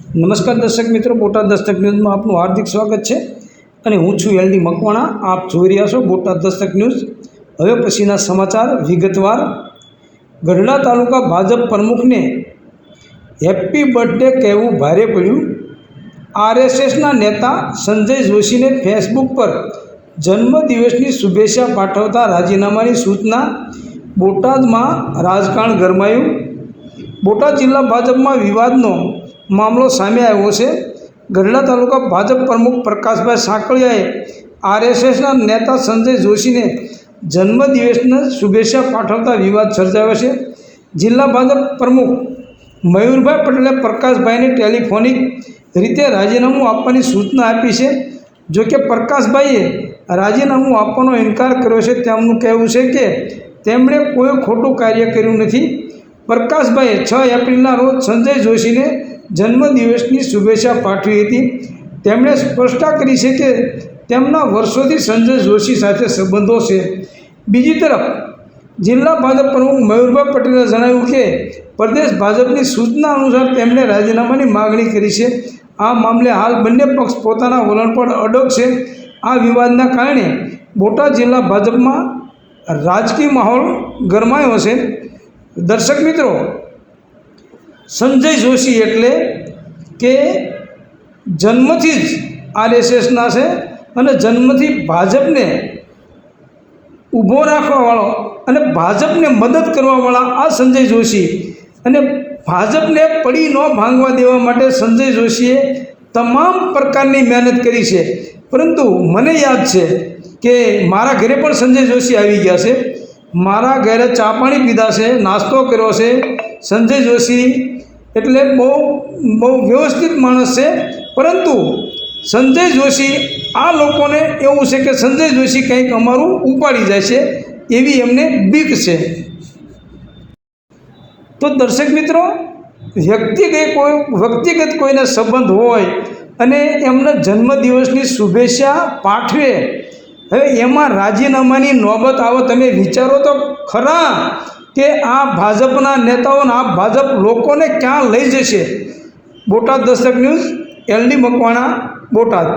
નમસ્કાર દર્શક મિત્રો, બોટાદ દસ્તક ન્યૂઝમાં આપનું હાર્દિક સ્વાગત છે અને હું છું LD મકવાણા। આપ જોઈ રહ્યા છો બોટાદ દસ્તક ન્યૂઝ। હવે પછીના સમાચાર વિગતવાર। ગઢડા તાલુકા ભાજપ પ્રમુખને હેપી બર્થડે કહેવું ભારે પડ્યું। RSSના નેતા સંજય જોશીને ફેસબુક પર જન્મદિવસની શુભેચ્છા પાઠવતા રાજીનામાની સૂચના। બોટાદમાં રાજકારણ ગરમાયું। બોટાદ જિલ્લા ભાજપમાં વિવાદનો મામલો સામે આવ્યો છે। ગઢડા તાલુકા ભાજપ પ્રમુખ પ્રકાશભાઈ સાંકળિયાએ RSSના નેતા સંજય જોશીને જન્મદિવસની શુભેચ્છા પાઠવતા વિવાદ સર્જાયો છે। જિલ્લા ભાજપ પ્રમુખ મયુરભાઈ પટેલે પ્રકાશભાઈને ટેલિફોનિક રીતે રાજીનામું આપવાની સૂચના આપી છે। જોકે પ્રકાશભાઈએ રાજીનામું આપવાનો ઇનકાર કર્યો છે। તેમનું કહેવું છે કે તેમણે કોઈ ખોટું કાર્ય કર્યું નથી। પ્રકાશભાઈએ 6 એપ્રિલના રોજ સંજય જોશીને જન્મદિવસની શુભેચ્છા પાઠવી હતી। તેમણે સ્પષ્ટતા કરી છે કે તેમના વર્ષોથી સંજય જોશી સાથે સંબંધો છે। બીજી તરફ જિલ્લા ભાજપ પ્રમુખ મયુરભાઈ પટેલે જણાવ્યું કે પ્રદેશ ભાજપની સૂચના અનુસાર તેમણે રાજીનામાની માગણી કરી છે। આ મામલે હાલ બંને પક્ષ પોતાના વલણ પર અડગ છે। આ વિવાદના કારણે બોટાદ જિલ્લા ભાજપમાં રાજકીય માહોલ ગરમાયો છે। દર્શક મિત્રો, સંજય જોશી એટલે કે જન્મથી જ RSSના છે અને જન્મથી ભાજપને ઊભો રાખવાવાળો અને ભાજપને મદદ કરવાવાળા આ સંજય જોશી અને ભાજપને પડી ન ભાંગવા દેવા માટે સંજય જોશીએ તમામ પ્રકારની મહેનત કરી છે। પરંતુ મને યાદ છે કે મારા ઘરે પણ સંજય જોશી આવી ગયા છે। મારા ઘરે ચા પાણી પીધા છે, નાસ્તો કર્યો છે। સંજય જોશી એટલે બહુ વ્યવસ્થિત માણસ છે। પરંતુ સંજય જોશી આ લોકોને એવું છે કે સંજય જોશી કંઈક અમારું ઉપાડી જાય છે એવી એમને બીક છે। તો દર્શક મિત્રો, વ્યક્તિગત કોઈને સંબંધ હોય અને એમના જન્મદિવસની શુભેચ્છા પાઠવે, હવે એમાં રાજીનામાની નોબત આવે। તમે વિચારો તો ખરા કે આ ભાજપના નેતાઓને આ ભાજપ લોકોને ક્યાં લઈ જશે। બોટાદ દસ્તક ન્યૂઝ, LD મકવાણા, બોટાદ।